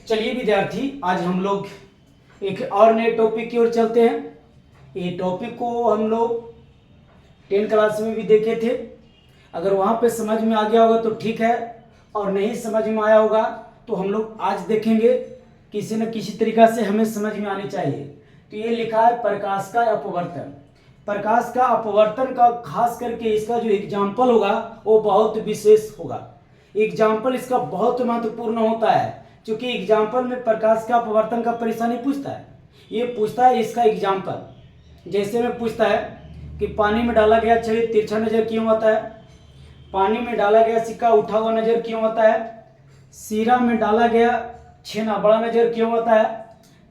चलिए विद्यार्थी, आज हम लोग एक और नए टॉपिक की ओर चलते हैं। ये टॉपिक को हम लोग 10 क्लास में भी देखे थे। अगर वहाँ पे समझ में आ गया होगा तो ठीक है, और नहीं समझ में आया होगा तो हम लोग आज देखेंगे। किसी न किसी तरीक़ा से हमें समझ में आनी चाहिए। तो ये लिखा है प्रकाश का अपवर्तन। प्रकाश का अपवर्तन का खास करके इसका जो एग्जाम्पल होगा वो बहुत विशेष होगा। एग्जाम्पल इसका बहुत महत्वपूर्ण होता है, क्योंकि एग्जाम्पल में प्रकाश का अपवर्तन का परेशानी पूछता है। ये पूछता है इसका एग्जाम्पल। जैसे में पूछता है कि पानी में डाला गया छड़ी तिरछा नजर क्यों आता है, पानी में डाला गया सिक्का उठा हुआ नजर क्यों आता है, सीरा में डाला गया छेना बड़ा नजर क्यों आता है,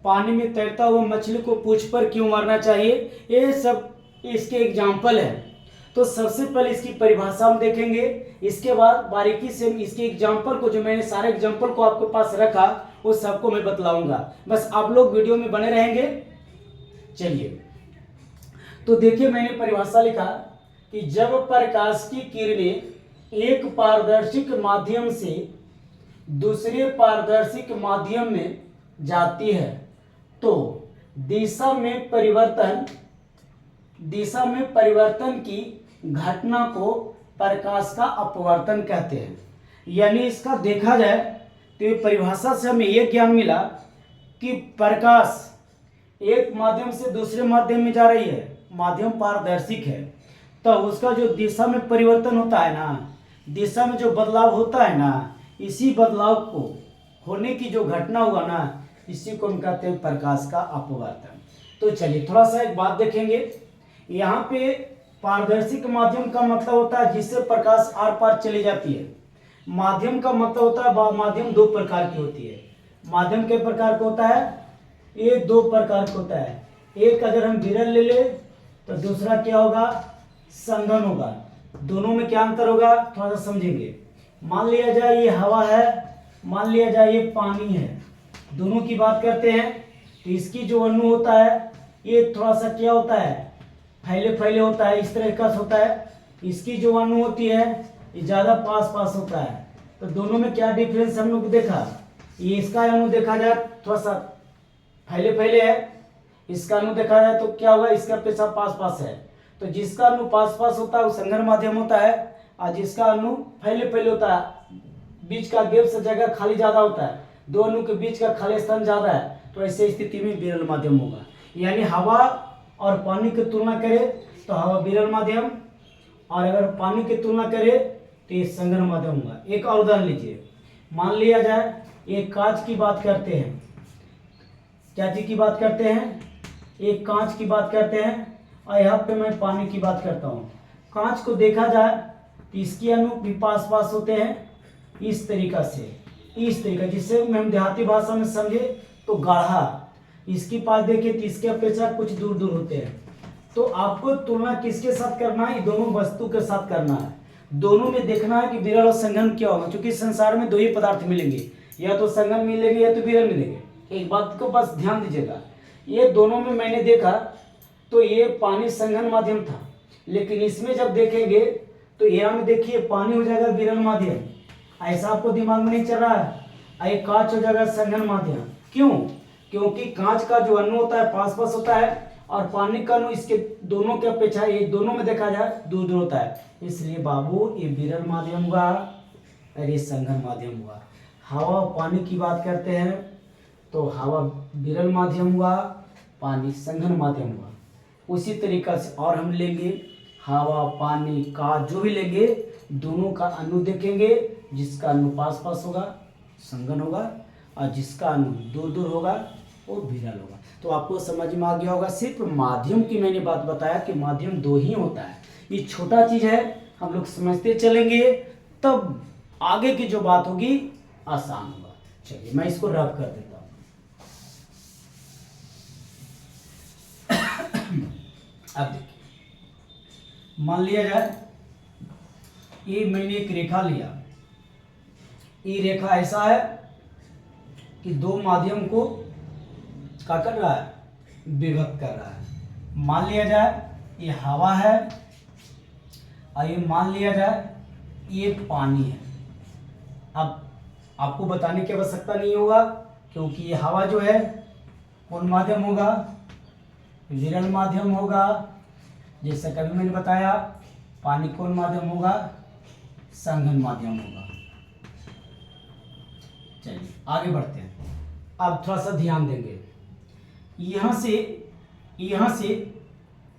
पानी में तैरता हुआ मछली को पूंछ पर क्यों मारना चाहिए। ये सब इसके एग्जाम्पल है। तो सबसे पहले इसकी परिभाषा हम देखेंगे, इसके बाद बारीकी से इसके एग्जाम्पल को, जो मैंने सारे एग्जाम्पल को आपके पास रखा, वो सबको मैं बतलाऊंगा। बस आप लोग वीडियो में बने रहेंगे। चलिए, तो देखिए मैंने परिभाषा लिखा कि जब प्रकाश की किरणें एक पारदर्शिक माध्यम से दूसरे पारदर्शिक माध्यम में जाती है तो दिशा में परिवर्तन की घटना को प्रकाश का अपवर्तन कहते हैं। यानी इसका देखा जाए तो ये परिभाषा से हमें यह ज्ञान मिला कि प्रकाश एक माध्यम से दूसरे माध्यम में जा रही है, माध्यम पारदर्शिक है, तो उसका जो दिशा में परिवर्तन होता है ना, दिशा में जो बदलाव होता है ना, इसी बदलाव को होने की जो घटना हुआ ना, इसी को हम कहते हैं प्रकाश का अपवर्तन। तो चलिए थोड़ा सा एक बात देखेंगे। यहाँ पे पारदर्शिक माध्यम का मतलब होता है जिससे प्रकाश आर पार चली जाती है। माध्यम का मतलब होता है, माध्यम दो प्रकार की होती है। माध्यम के प्रकार का होता है, ये दो प्रकार का होता है। एक अगर हम विरल ले ले तो दूसरा क्या होगा, संघन होगा। दोनों में क्या अंतर होगा थोड़ा सा समझेंगे। मान लिया जाए ये हवा है, मान लिया जाए ये पानी है, दोनों की बात करते हैं। तो इसकी जो अणु होता है ये थोड़ा सा क्या होता है, फैले फैले होता है, इस तरह का होता है। इसकी जो अणु होती है ये ज़्यादा पास पास होता है। तो दोनों में क्या डिफरेंस हम लोग देखा, ये इसका अणु देखा जाए थोड़ा सा फैले फैले है, इसका अणु देखा जाए तो क्या होगा, इसका पेशा पास पास है। तो जिसका अणु पास पास होता है वो संघन माध्यम होता है, और जिसका अणु फैले फैले होता है, बीच का गैप से जगह खाली ज़्यादा होता है, दो अणु के बीच का खाली स्थान ज़्यादा है, तो ऐसे स्थिति में विरल माध्यम होगा। यानी हवा और पानी की तुलना करें तो हवा विरल माध्यम, और अगर पानी की तुलना करें तो ये संघन माध्यम होगा। एक और उदाहरण लीजिए, मान लिया जाए एक कांच की बात करते हैं, क्या चीज की बात करते हैं, एक कांच की बात करते हैं, और यहाँ पे मैं पानी की बात करता हूँ। कांच को देखा जाए तो इसके अणु भी पास पास होते हैं, इस तरीका से, इस तरीका, जिससे हम देहाती भाषा में समझे तो गाढ़ा। इसकी पास देखें तो इसके अपेक्षा कुछ दूर दूर होते हैं। तो आपको तुलना किसके साथ करना है, दोनों वस्तु के साथ करना है। दोनों में देखना है कि विरल और संघन क्या होगा, क्योंकि संसार में दो ही पदार्थ मिलेंगे, या तो संघन मिलेंगे या तो विरल मिलेंगे। एक बात को बस ध्यान दीजिएगा, ये दोनों में मैंने देखा तो ये पानी संघन माध्यम था, लेकिन इसमें जब देखेंगे तो यहाँ में देखिए पानी हो जाएगा विरल माध्यम। ऐसा आपको दिमाग में नहीं चल रहा है, ये कांच हो जाएगा संघन माध्यम। क्यों? क्योंकि कांच का जो अणु होता है पास पास होता है, और पानी का अणु इसके दोनों के अपेक्षा ये दोनों में देखा जाए दूर दूर होता है। इसलिए बाबू ये विरल माध्यम हुआ और ये संघन माध्यम हुआ। हवा और पानी की बात करते हैं तो हवा विरल माध्यम हुआ, पानी संघन माध्यम हुआ। उसी तरीका से और हम लेंगे हवा पानी का जो भी लेंगे, दोनों का अणु देखेंगे, जिसका अणु पास पास होगा संघन होगा, और जिसका अणु दूर दूर होगा वो विरल होगा। तो आपको समझ में आ गया होगा। सिर्फ माध्यम की मैंने बात बताया कि माध्यम दो ही होता है। ये छोटा चीज है, हम लोग समझते चलेंगे, तब आगे की जो बात होगी आसान होगा। चलिए मैं इसको रब कर देता हूँ। अब देखिए, मान लिया जाए ये मैंने एक रेखा लिया, ये रेखा ऐसा है कि दो माध्यम को क्या कर रहा है, विभक्त कर रहा है। मान लिया जाए ये हवा है, और ये मान लिया जाए ये पानी है। अब आपको बताने की आवश्यकता नहीं होगा क्योंकि ये हवा जो है कौन माध्यम होगा, विरल माध्यम होगा। जैसे कभी मैंने बताया पानी कौन माध्यम होगा, संघन माध्यम होगा। चलिए आगे बढ़ते हैं। अब थोड़ा सा ध्यान देंगे, यहाँ से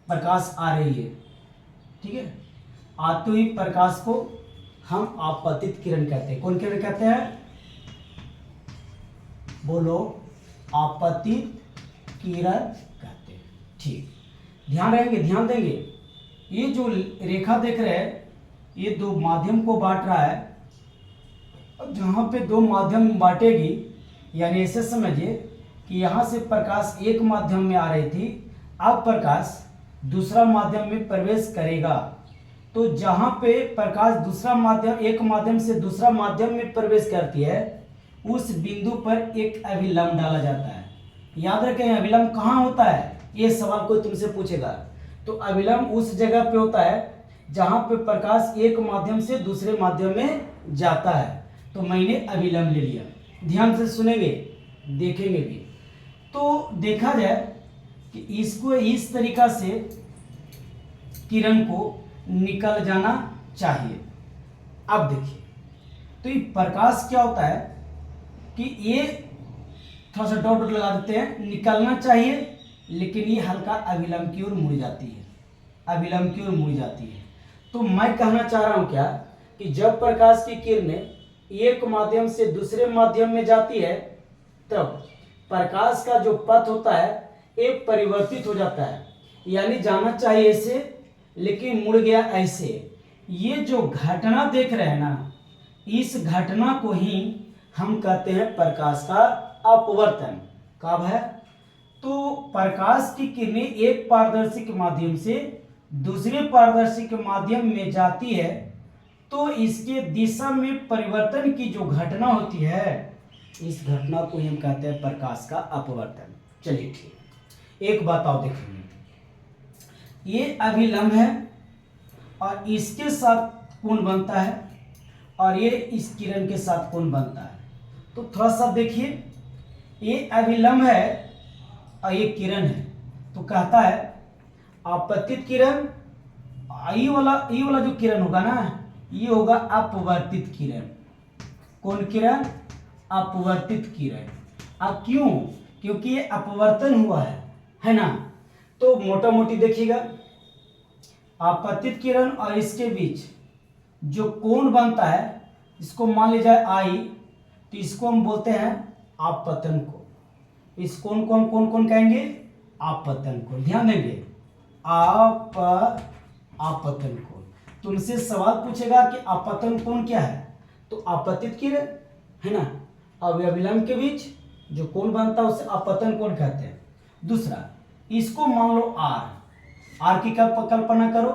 प्रकाश आ रही है, ठीक है। आते हुए प्रकाश को हम आपतित किरण कहते हैं। कौन किरण कहते हैं, बोलो, आपतित किरण कहते हैं। ठीक, ध्यान रहेंगे, ध्यान देंगे। ये जो रेखा देख रहे हैं ये दो माध्यम को बांट रहा है। अब जहाँ पे दो माध्यम बांटेगी, यानी ऐसे समझिए कि यहाँ से प्रकाश एक माध्यम में आ रही थी, अब प्रकाश दूसरा माध्यम में प्रवेश करेगा। तो जहाँ पे प्रकाश दूसरा माध्यम, एक माध्यम से दूसरा माध्यम में प्रवेश करती है, उस बिंदु पर एक अभिलंब डाला जाता है। याद रखें अभिलंब कहाँ होता है, ये सवाल कोई तुमसे पूछेगा। तो अभिलंब उस जगह पे होता है जहाँ पे प्रकाश एक माध्यम से दूसरे माध्यम में जाता है। तो मैंने अभिलंब ले लिया, ध्यान से सुनेंगे, देखेंगे भी। तो देखा जाए कि इसको इस तरीका से किरण को निकल जाना चाहिए। अब देखिए, तो ये प्रकाश क्या होता है कि ये थोड़ा सा डॉट लगा देते हैं, निकलना चाहिए, लेकिन ये हल्का अभिलंब की ओर मुड़ जाती है, अभिलंब की ओर मुड़ जाती है। तो मैं कहना चाह रहा हूं क्या कि जब प्रकाश की किरणें एक माध्यम से दूसरे माध्यम में जाती है, तब प्रकाश का जो पथ होता है एक परिवर्तित हो जाता है, यानी जाना चाहिए ऐसे, लेकिन मुड़ गया ऐसे। ये जो घटना देख रहे हैं ना, इस घटना को ही हम कहते हैं प्रकाश का अपवर्तन। कब है, तो प्रकाश की किरणें एक पारदर्शी के माध्यम से दूसरे पारदर्शी के माध्यम में जाती है, तो इसके दिशा में परिवर्तन की जो घटना होती है, इस घटना को हम कहते हैं प्रकाश का अपवर्तन। चलिए ठीक, एक बात और देखेंगे, ये अभिलंब है और इसके साथ कोण बनता है और ये इस किरण के साथ कोण बनता है। तो थोड़ा सा देखिए, ये अभिलंब है और ये किरण है, तो कहता है आपतित किरण। ये वाला जो किरण होगा ना, ये होगा अपवर्तित किरण। कौन किरण, अपवर्तित किरण। अब क्यों, क्योंकि ये अपवर्तन हुआ है ना। तो मोटा मोटी देखिएगा, आपतित किरण और इसके बीच जो कोण बनता है, इसको मान लीजिए आई, तो इसको हम बोलते हैं आपतन कोण। इस कोण को हम कौन कहेंगे, आपतन कोण। ध्यान देंगे, आपतन कोण। तुमसे सवाल पूछेगा कि आपतन कोण क्या है, तो आपतित किरण है ना, अब अभिलंब के बीच जो कोण बनता है उसे आपतन कोण कहते हैं। दूसरा, इसको मान लो आर की कल्पना करो,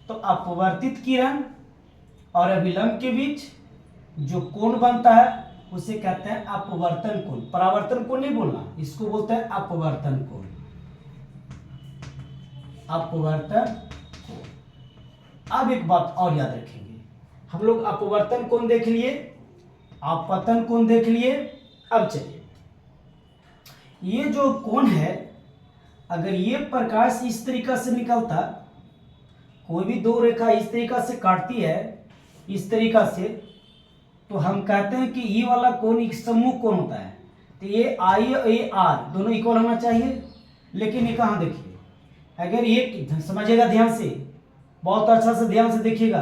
तो अपवर्तित किरण और अभिलंब के बीच जो कोण बनता है उसे कहते हैं अपवर्तन कोण। परावर्तन कोण नहीं बोलना, इसको बोलते हैं अपवर्तन कोण, अपवर्तन कोण। अब एक बात और याद रखेंगे, हम लोग अपवर्तन कोण देख लिए, आपतन कोण देख लिए। अब चलिए, ये जो कोण है, अगर ये प्रकाश इस तरीका से निकलता, कोई भी दो रेखा इस तरीका से काटती है, इस तरीका से, तो हम कहते हैं कि ये वाला कोण एक समूह कोण होता है। तो ये आई और ये आर दोनों इक्वल होना चाहिए, लेकिन ये कहाँ देखिए, अगर ये समझिएगा ध्यान से, बहुत अच्छा से ध्यान से देखिएगा,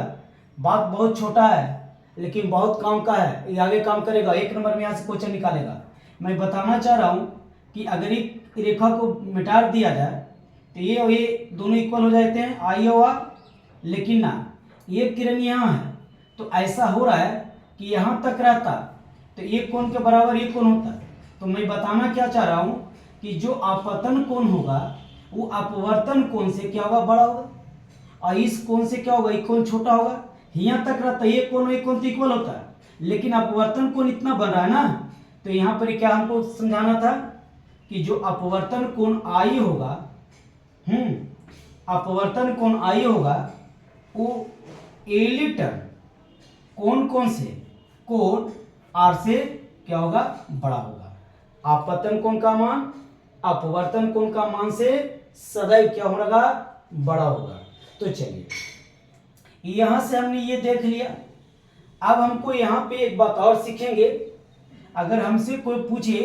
बात बहुत छोटा है लेकिन बहुत काम का है, ये आगे काम करेगा, 1 नंबर में यहाँ से क्वेश्चन निकालेगा। मैं बताना चाह रहा हूँ कि अगर एक रेखा को मिटा दिया जाए तो ये और ये दोनों इक्वल हो जाते हैं, आई और आर। लेकिन ना, ये किरण यहाँ है, तो ऐसा हो रहा है कि यहाँ तक रहता तो एक कोण के बराबर ये कोण होता। तो मैं बताना क्या चाह रहा हूँ कि जो आपतन कोण होगा वो अपवर्तन कोण से क्या होगा, बड़ा होगा, और इस कोण से क्या होगा, एक कोण छोटा होगा। यहाँ तक रहता ये कोण तो इक्वल होता है, लेकिन अपवर्तन कोण इतना बन रहा है ना, तो यहाँ पर क्या हमको समझाना था कि जो अपवर्तन कोण आई होगा, अपवर्तन कोण आई होगा, वो एली टर्म कोण से, कोण आर से क्या होगा, बड़ा होगा। आपतन कोण का मान अपवर्तन कोण का मान से सदैव क्या होगा, बड़ा होगा। तो चलिए यहां से हमने ये देख लिया। अब हमको यहाँ पे एक बात और सीखेंगे। अगर हमसे कोई पूछे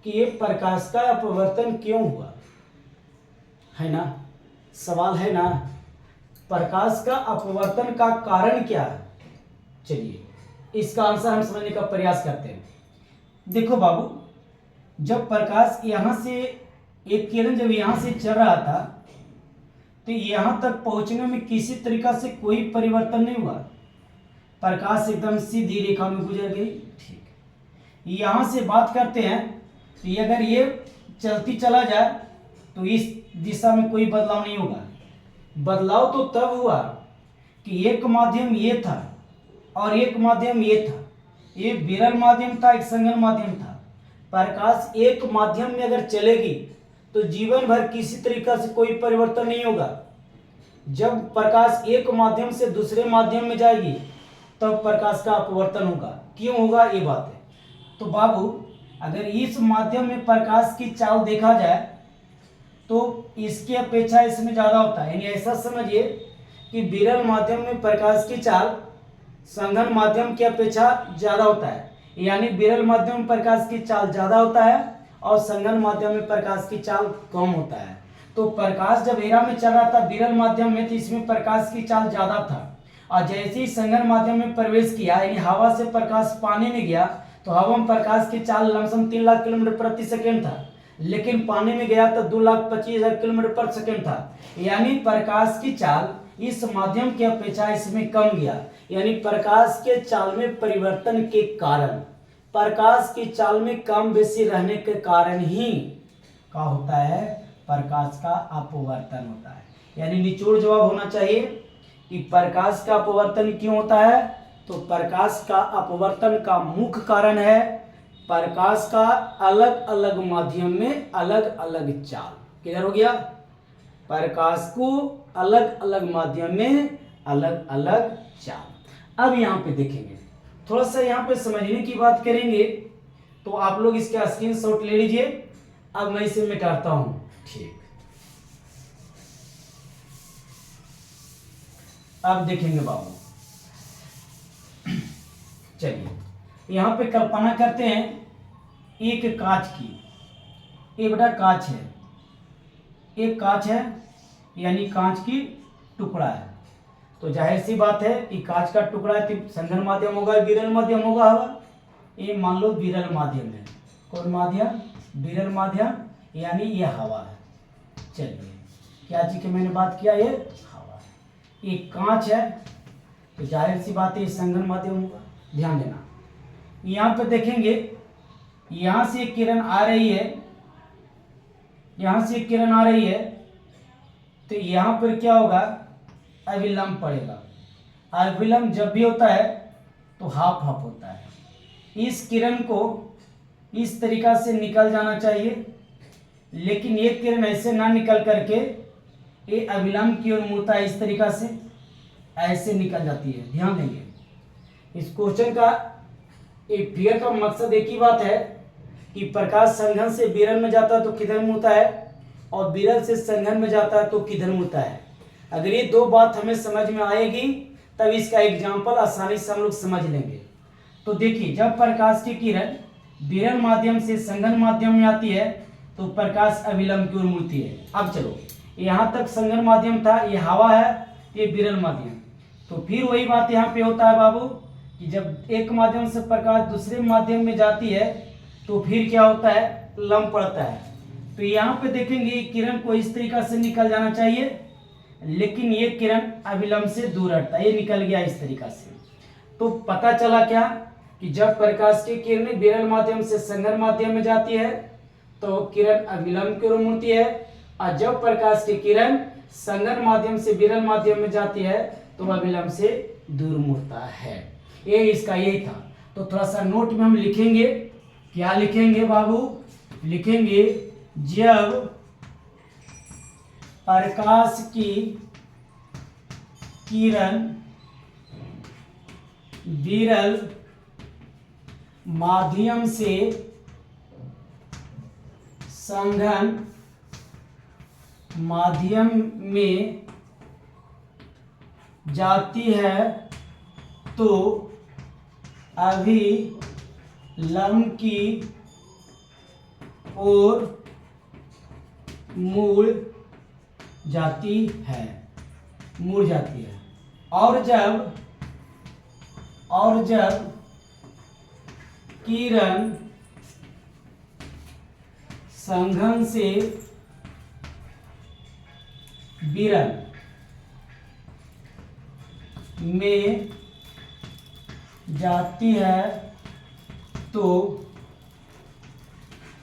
कि ये प्रकाश का अपवर्तन क्यों हुआ, है ना, सवाल है ना, प्रकाश का अपवर्तन का कारण क्या है, चलिए इसका आंसर हम समझने का प्रयास करते हैं। देखो बाबू, जब प्रकाश यहां से, एक किरण जब यहां से चल रहा था तो यहां तक पहुंचने में किसी तरीका से कोई परिवर्तन नहीं हुआ, प्रकाश एकदम सीधी रेखा में गुजर गई। ठीक, यहां से बात करते हैं तो अगर ये चलती चला जाए तो इस दिशा में कोई बदलाव नहीं होगा। बदलाव तो तब हुआ कि एक माध्यम ये था और एक माध्यम ये था, ये विरल माध्यम था, एक संघन माध्यम था। प्रकाश एक माध्यम में अगर चलेगी तो जीवन भर किसी तरीका से कोई परिवर्तन नहीं होगा। जब प्रकाश एक माध्यम से दूसरे माध्यम में जाएगी तब प्रकाश का अपवर्तन होगा। क्यों होगा, ये बात है। तो बाबू, अगर इस माध्यम में प्रकाश की चाल देखा जाए तो इसकी अपेक्षा इसमें ज्यादा होता है। यानी ऐसा समझिए कि विरल माध्यम में प्रकाश की चाल संघन माध्यम की अपेक्षा ज्यादा होता है। यानी विरल माध्यम में प्रकाश की चाल ज्यादा होता है और संघन माध्यम में प्रकाश की चाल कम होता है। तो प्रकाश जब एरा में चल रहा था विरल माध्यम में, तो इसमें प्रकाश की चाल ज्यादा था, और जैसे ही संघन माध्यम में प्रवेश किया, यानी हवा से प्रकाश पानी में गया, तो हवा में प्रकाश की चाल लमसम 3 लाख किलोमीटर प्रति सेकेंड था, लेकिन पानी में गया तो 2,25,000 किलोमीटर पर सेकेंड था। यानी प्रकाश की चाल इस माध्यम की अपेक्षा इसमें कम गया। यानी प्रकाश के चाल में परिवर्तन के कारण, प्रकाश की चाल में कम बेसी रहने के कारण ही क्या होता है, प्रकाश का अपवर्तन होता है। यानी निचोड़ जवाब होना चाहिए कि प्रकाश का अपवर्तन क्यों होता है। तो प्रकाश का अपवर्तन का मुख्य कारण है प्रकाश का अलग अलग माध्यम में अलग अलग चाल। क्लियर हो गया, प्रकाश को अलग अलग माध्यम में अलग अलग चाल। अब यहाँ पे देखेंगे, थोड़ा सा यहाँ पे समझने की बात करेंगे, तो आप लोग इसका स्क्रीनशॉट ले लीजिए। अब मैं इसे मिटाता हूं। ठीक, अब देखेंगे बाबू, चलिए यहां पे कल्पना करते हैं एक कांच की, ये बेटा कांच है, एक कांच है, यानी कांच की टुकड़ा है। तो जाहिर सी बात है कि कांच का टुकड़ा है तो संघन माध्यम होगा, विरल माध्यम होगा हवा। ये मान लो विरल माध्यम है, कौन माध्यम, विरल माध्यम, यानी ये हवा है। चलिए क्या जी की मैंने बात किया, ये हवा, ये कांच है, तो जाहिर सी बात है ये संघन माध्यम होगा। ध्यान देना, यहाँ पे देखेंगे, यहाँ से एक किरण आ रही है, यहाँ से एक किरण आ रही है, तो यहाँ पर क्या होगा, अविलंब पड़ेगा। अविलंब जब भी होता है तो हाफ हाफ होता है। इस किरण को इस तरीका से निकल जाना चाहिए, लेकिन एक किरण ऐसे ना निकल करके ये अविलंब की ओर मुड़ता है, इस तरीका से ऐसे निकल जाती है। ध्यान देंगे, इस क्वेश्चन का एक फिगर का मकसद एक ही बात है कि प्रकाश संघन से विरल में जाता है तो किधर मुड़ता है, और विरल से संघन में जाता है तो किधर मुड़ता है। अगर ये दो बात हमें समझ में आएगी तब इसका एग्जाम्पल आसानी से हम लोग समझ लेंगे। तो देखिए, जब प्रकाश की किरण विरल माध्यम से संघन माध्यम में आती है तो प्रकाश अविलंब की ओर मुड़ती है। अब चलो, यहाँ तक संघन माध्यम था, ये हवा है, ये विरल माध्यम। तो फिर वही बात यहाँ पे होता है बाबू कि जब एक माध्यम से प्रकाश दूसरे माध्यम में जाती है तो फिर क्या होता है, लंब पड़ता है। तो यहाँ पे देखेंगे किरण को इस तरीका से निकल जाना चाहिए, लेकिन ये किरण अविलंब से दूर हटता है, ये निकल गया इस तरीका से। तो पता चला क्या कि जब प्रकाश की किरण विरल माध्यम से संघन माध्यम में जाती है तो किरण अविलंब की ओर मुड़ती है, और जब प्रकाश की किरण संघन माध्यम से विरल माध्यम में जाती है तो अविलंब से दूर मुड़ता है। ये इसका यही था। तो थोड़ा सा नोट में हम लिखेंगे, क्या लिखेंगे बाबू, लिखेंगे जब प्रकाश की किरण विरल माध्यम से संघन माध्यम में जाती है तो अभिलंब की ओर मुड़ जाती है, और जब किरण संघन से विरल में जाती है तो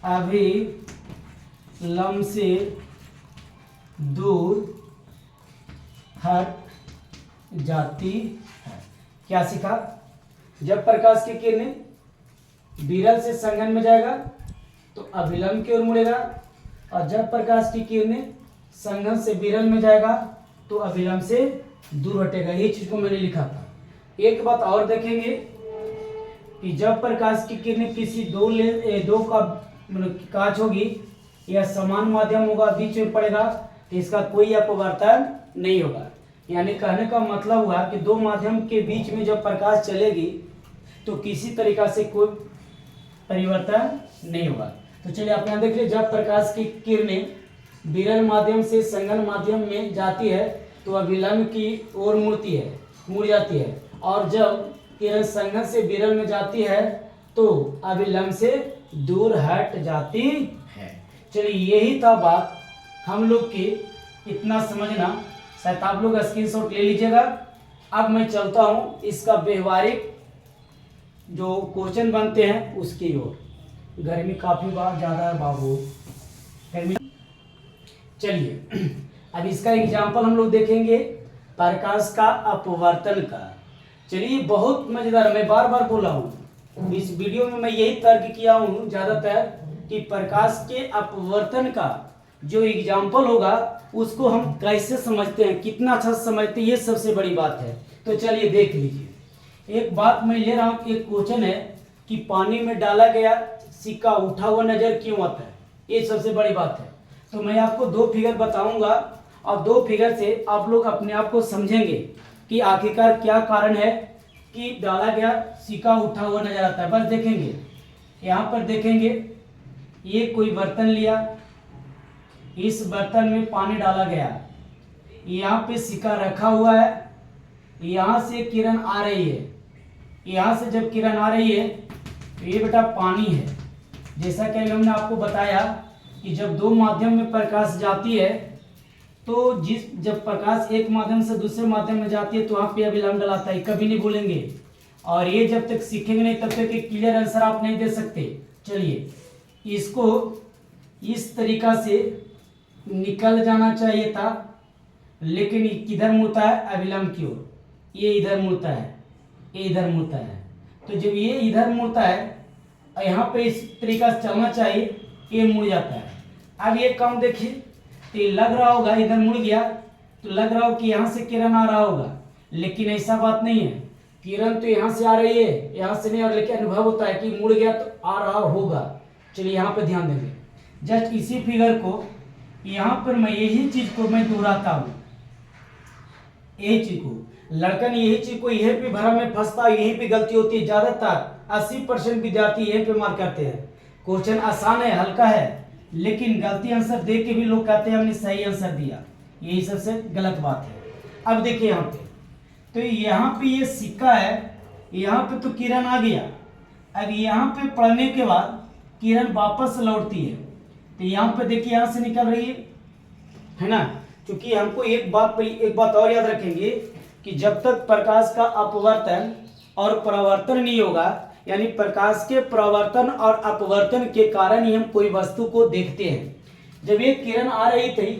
अभिलंब से दूर हट जाती है। क्या सीखा? जब प्रकाश की किरणें विरल से संघन में जाएगा तो अभिलंब की ओर मुड़ेगा, और जब प्रकाश की किरणें संघन से विरल में जाएगा तो अभिलंब से दूर हटेगा। ये चीज को मैंने लिखा था। एक बात और देखेंगे कि जब प्रकाश की किरणें किसी दो का कांच होगी या समान माध्यम होगा, बीच में पड़ेगा, तो इसका कोई अपवर्तन नहीं होगा। यानी कहने का मतलब हुआ कि दो माध्यम के बीच में जब प्रकाश चलेगी तो किसी तरीका से कोई परिवर्तन नहीं होगा। तो चलिए आप यहाँ देख लीजिए, जब प्रकाश की किरणें विरल माध्यम से संघन माध्यम में जाती है तो अभिलंब की ओर मुड़ जाती है, और जब किरण संघन से विरल में जाती है तो अभिलंब से दूर हट जाती है। चलिए यही था बात हम लोग की, इतना समझना। शायद आप लोग स्क्रीनशॉट ले लीजिएगा। अब मैं चलता हूँ इसका व्यवहारिक जो क्वेश्चन बनते हैं उसकी ओर। गर्मी काफी ज़्यादा है बाबू, गर्मी। चलिए अब इसका एग्जाम्पल हम लोग देखेंगे प्रकाश का अपवर्तन का। चलिए बहुत मजेदार, मैं बार बार बोला हूँ इस वीडियो में, मैं यही तर्क किया हूँ ज्यादातर कि प्रकाश के अपवर्तन का जो एग्जाम्पल होगा उसको हम कैसे समझते हैं, कितना अच्छा समझते हैं, ये सबसे बड़ी बात है। तो चलिए देख लीजिए। एक बात मैं ले रहा हूँ, एक क्वेश्चन है कि पानी में डाला गया सिक्का उठा हुआ नजर क्यों आता है, ये सबसे बड़ी बात है। तो मैं आपको दो फिगर बताऊंगा और दो फिगर से आप लोग अपने आप को समझेंगे कि आखिरकार क्या कारण है कि डाला गया सिक्का उठा हुआ नजर आता है। बस देखेंगे, यहाँ पर देखेंगे, ये कोई बर्तन लिया, इस बर्तन में पानी डाला गया, यहाँ पे सिक्का रखा हुआ है, यहाँ से किरण आ रही है, यहाँ से जब किरण आ रही है तो ये बेटा पानी है। जैसा कि हमने आपको बताया कि जब दो माध्यम में प्रकाश जाती है तो जब प्रकाश एक माध्यम से दूसरे माध्यम में जाती है तो वहाँ पे अभिलंब डलाता है, कभी नहीं भूलेंगे। और ये जब तक सीखेंगे नहीं तब तक एक क्लियर आंसर आप नहीं दे सकते। चलिए इसको इस तरीका से निकल जाना चाहिए था, लेकिन ये किधर मुड़ता है? अभिलंब की ओर। ये इधर मुड़ता है, ये इधर मुड़ता है। तो जब ये इधर मुड़ता है, यहाँ पे इस तरीका से चलना चाहिए, ये मुड़ जाता है। अब ये काम देखिए, तो ये लग रहा होगा इधर मुड़ गया, तो लग रहा हो कि यहाँ से किरण आ रहा होगा, लेकिन ऐसा बात नहीं है। किरण तो यहाँ से आ रही है, यहाँ से नहीं, और लेकिन अनुभव होता है कि मुड़ गया तो आ रहा होगा। चलिए यहाँ पे ध्यान देंगे। जस्ट इसी फिगर को यहाँ पर मैं यही चीज को मैं दोहराता हूँ, यही चीज को लड़कन यही चीज को यहीं पे भरा में फंसता है, यहीं पे गलती होती है। ज्यादातर 80% विद्यार्थी यहीं पे मार करते हैं। क्वेश्चन आसान है, हल्का है, लेकिन गलती आंसर दे के भी लोग कहते हैं हमने सही आंसर दिया, यही सबसे गलत बात है। अब देखिए यहाँ पे, तो यहाँ पे ये सिक्का है, यहाँ पे तो किरण आ गया। अब यहाँ पे पढ़ने के बाद किरण वापस लौटती है, तो यहाँ पे देखिए यहाँ से निकल रही है ना। क्योंकि हमको एक बात और याद रखेंगे कि जब तक प्रकाश का अपवर्तन और परावर्तन नहीं होगा, यानी प्रकाश के परावर्तन और अपवर्तन के कारण ही हम कोई वस्तु को देखते हैं। जब ये किरण आ रही थी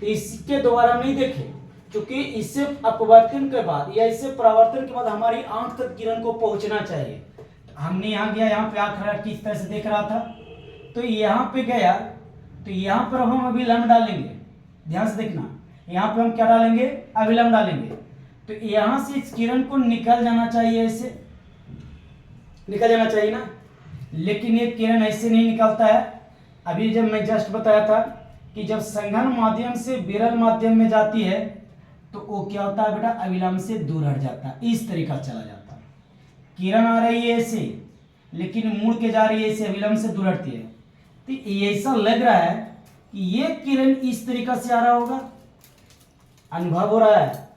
तो इसके द्वारा नहीं देखे, क्योंकि इससे अपवर्तन के बाद या इससे परावर्तन के बाद हमारी आंख तक किरण को पहुंचना चाहिए। हमने यहाँ गया, यहाँ पे आंख किस तरह से देख रहा था, तो यहाँ पे गया, तो यहाँ पर हम अभिलंब डालेंगे। ध्यान से देखना, यहाँ पे हम क्या डालेंगे? अभिलंब डालेंगे। तो यहाँ से इस किरण को निकल जाना चाहिए, ऐसे निकल जाना चाहिए ना, लेकिन ये किरण ऐसे नहीं निकलता है। अभी जब मैं जस्ट बताया था कि जब संघन माध्यम से विरल माध्यम में जाती है तो वो क्या होता है बेटा, अविलंब से दूर हट जाता है, इस तरीका चला जाता है। किरण आ रही है ऐसे, लेकिन मुड़ के जा रही है ऐसे, अविलंब से दूर हटती है। तो ऐसा लग रहा है कि ये किरण इस तरीका से आ रहा होगा, अनुभव हो रहा है।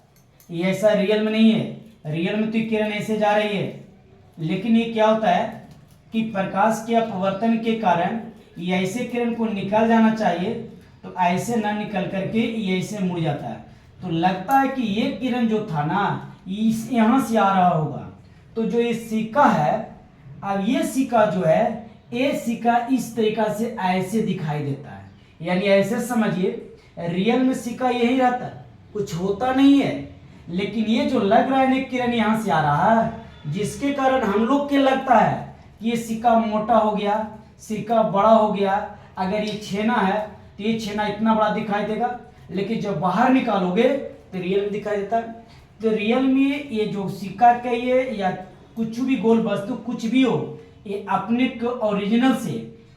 ये ऐसा रियल में नहीं है, रियल में तो किरण ऐसे जा रही है, लेकिन ये क्या होता है कि प्रकाश के अपवर्तन के कारण ये ऐसे किरण को निकल जाना चाहिए, तो ऐसे ना निकल करके ये ऐसे मुड़ जाता है। तो लगता है कि ये किरण जो था ना, इस यहाँ से आ रहा होगा। तो जो ये सिक्का है, अब ये सिक्का जो है, ये सिक्का इस तरीका से ऐसे दिखाई देता है, यानी ऐसे समझिए रियल में सिक्का यही रहता है, कुछ होता नहीं है। लेकिन ये जो लग रहा है ना किरण यहाँ से आ रहा है, जिसके कारण हम लोग के लगता है कि ये सिक्का मोटा हो गया, सिक्का बड़ा हो गया। अगर ये छेना है तो ये छेना इतना बड़ा दिखाई देगा, लेकिन जब बाहर निकालोगे तो रियल में दिखाई देता है। तो रियल में ये जो सिक्का कहिए या कुछ भी गोल वस्तु कुछ भी हो, ये अपने ओरिजिनल से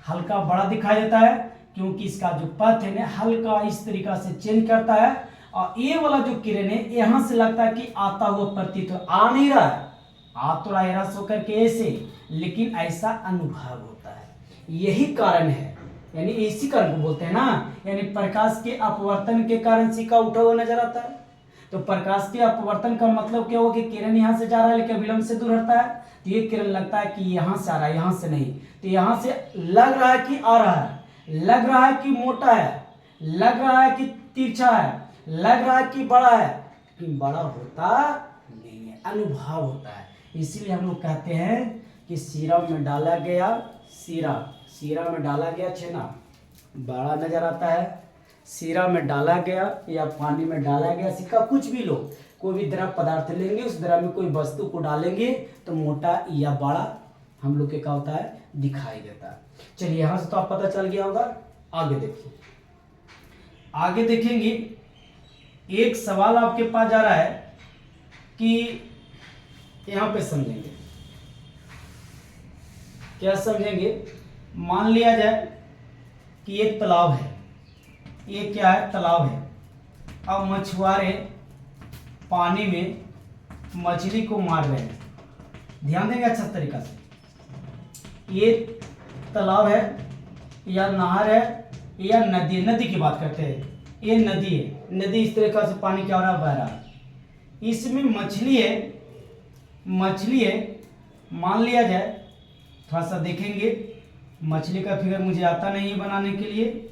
हल्का बड़ा दिखाई देता है, क्योंकि इसका जो पथ है ना हल्का इस तरीका से चेंज करता है। और ये वाला जो किरण है यहाँ से लगता है कि आता हुआ प्रतीत हो, आ नहीं रहा है, आ तो रहा है रस होकर के ऐसे, लेकिन ऐसा अनुभव होता है। यही कारण है, यानी इसी कारण को बोलते हैं ना, यानी प्रकाश के अपवर्तन के कारण सिक्का उठा हुआ नजर आता है। तो प्रकाश के अपवर्तन का मतलब क्या हुआ कि किरण यहाँ से जा रहा है लेकिन विलंब से दूर हटता है, तो ये किरण लगता है कि यहाँ से आ रहा है, यहाँ से नहीं। तो यहाँ से लग रहा है कि आ रहा है, लग रहा है कि मोटा है, लग रहा है कि तिरछा है, लग रहा है कि बड़ा है, लेकिन बड़ा होता नहीं है, अनुभव होता है। इसीलिए हम लोग कहते हैं कि सीरा में डाला गया सीरा में डाला गया छेना बड़ा नजर आता है, सीरा में डाला गया या पानी में डाला गया सिक्का, कुछ भी लो, कोई भी द्रव पदार्थ लेंगे, उस द्रव में कोई वस्तु को डालेंगे तो मोटा या बड़ा हम लोग के क्या होता है, दिखाई देता है। चलिए यहाँ से तो आप पता चल गया होगा। आगे देखिए, आगे देखेंगे एक सवाल आपके पास जा रहा है कि यहाँ पे समझेंगे, क्या समझेंगे। मान लिया जाए कि एक तालाब है, ये क्या है, तालाब है। अब मछुआरे पानी में मछली को मार रहे हैं, ध्यान देंगे अच्छा तरीका से। ये तालाब है या नहर है या नदी, नदी की बात करते हैं, ये नदी है, नदी इस तरीका से पानी क्या हो रहा है, बह रहा है। इसमें मछली है, मान लिया जाए, थोड़ा सा देखेंगे, मछली का फिगर मुझे आता नहीं है बनाने के लिए।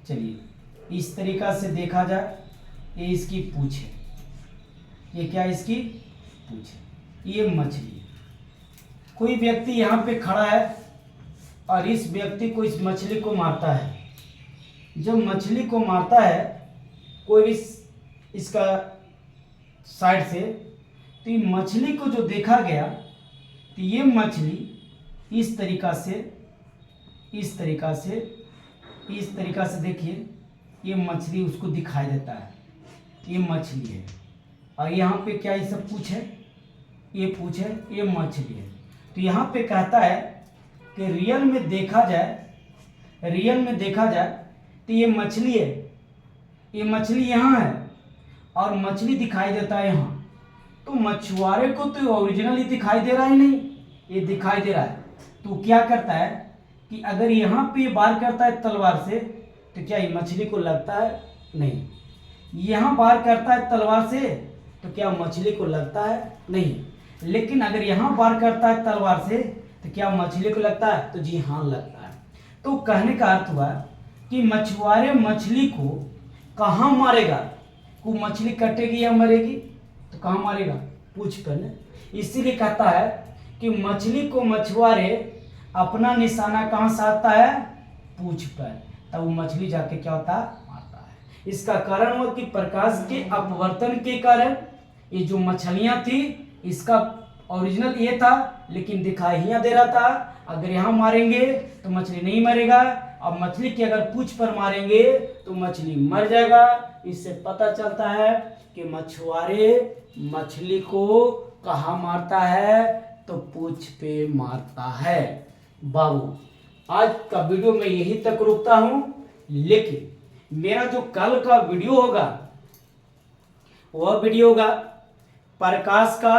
चलिए इस तरीका से देखा जाए, ये इसकी पूंछ है, ये क्या है, इसकी पूंछ है, ये मछली है। कोई व्यक्ति यहाँ पे खड़ा है और इस व्यक्ति को, इस मछली को मारता है। जब मछली को मारता है कोई भी इसका साइड से, तो ये मछली को जो देखा गया, तो ये मछली इस तरीका से देखिए, ये मछली उसको दिखाई देता है, ये मछली है। और यहाँ पे क्या ये सब पूंछ है, ये पूंछ है, ये मछली है। तो यहाँ पे कहता है कि रियल में देखा जाए तो ये मछली है, ये मछली यहाँ है और मछली दिखाई देता है यहाँ। तो मछुआरे को तो ओरिजिनली दिखाई दे रहा ही नहीं, ये दिखाई दे रहा है। तो क्या करता है कि अगर यहाँ पे वार करता है तलवार से, तो क्या ये मछली को लगता है, नहीं। यहाँ वार करता है तलवार से, तो क्या मछली को लगता है, नहीं। लेकिन अगर यहाँ वार करता है तलवार से, तो क्या मछली को लगता है, तो जी हाँ लगता है। तो कहने का अर्थ हुआ कि मछुआरे मछली को कहाँ मारेगा, को मछली कटेगी या मरेगी, तो कहाँ मारेगा, पूंछ पर न। इसीलिए कहता है कि मछली को मछुआरे अपना निशाना कहाँ साधता है, पूंछ पर, तब वो मछली जाके क्या होता है, मारता है। इसका कारण हुआ कि प्रकाश के अपवर्तन के कारण ये जो मछलियां थी, इसका ओरिजिनल ये था लेकिन दिखाई ही दे रहा था। अगर यहाँ मारेंगे तो मछली नहीं मरेगा, और मछली की अगर पूंछ पर मारेंगे तो मछली मर जाएगा। इससे पता चलता है कि मछुआरे मछली को कहाँ मारता है, तो पूंछ पे मारता है। बाबू आज का वीडियो मैं यहीं तक रुकता हूं, लेकिन मेरा जो कल का वीडियो होगा वह वीडियो होगा प्रकाश का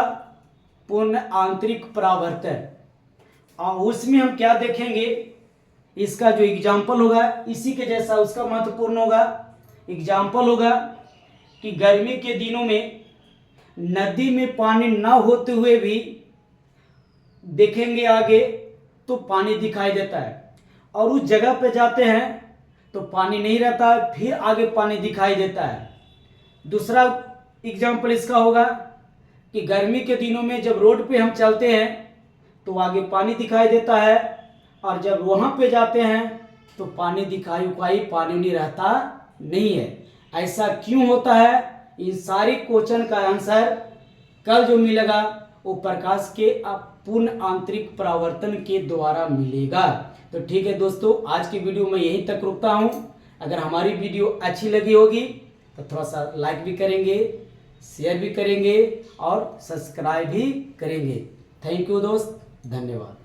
पूर्ण आंतरिक परावर्तन, और उसमें हम क्या देखेंगे, इसका जो एग्जाम्पल होगा इसी के जैसा उसका महत्वपूर्ण होगा। एग्जाम्पल होगा कि गर्मी के दिनों में नदी में पानी ना होते हुए भी देखेंगे आगे तो पानी दिखाई देता है, और उस जगह पे जाते हैं तो पानी नहीं रहता है, फिर आगे पानी दिखाई देता है। दूसरा एग्जाम्पल इसका होगा कि गर्मी के दिनों में जब रोड पे हम चलते हैं तो आगे पानी दिखाई देता है, और जब वहाँ पे जाते हैं तो पानी दिखाई पानी नहीं रहता नहीं है। ऐसा क्यों होता है? इन सारी क्वेश्चन का आंसर कल जो मिलेगा वो प्रकाश के पूर्ण आंतरिक परावर्तन के द्वारा मिलेगा। तो ठीक है दोस्तों, आज की वीडियो में यहीं तक रुकता हूँ। अगर हमारी वीडियो अच्छी लगी होगी तो थोड़ा सा लाइक भी करेंगे, शेयर भी करेंगे और सब्सक्राइब भी करेंगे। थैंक यू दोस्त, धन्यवाद।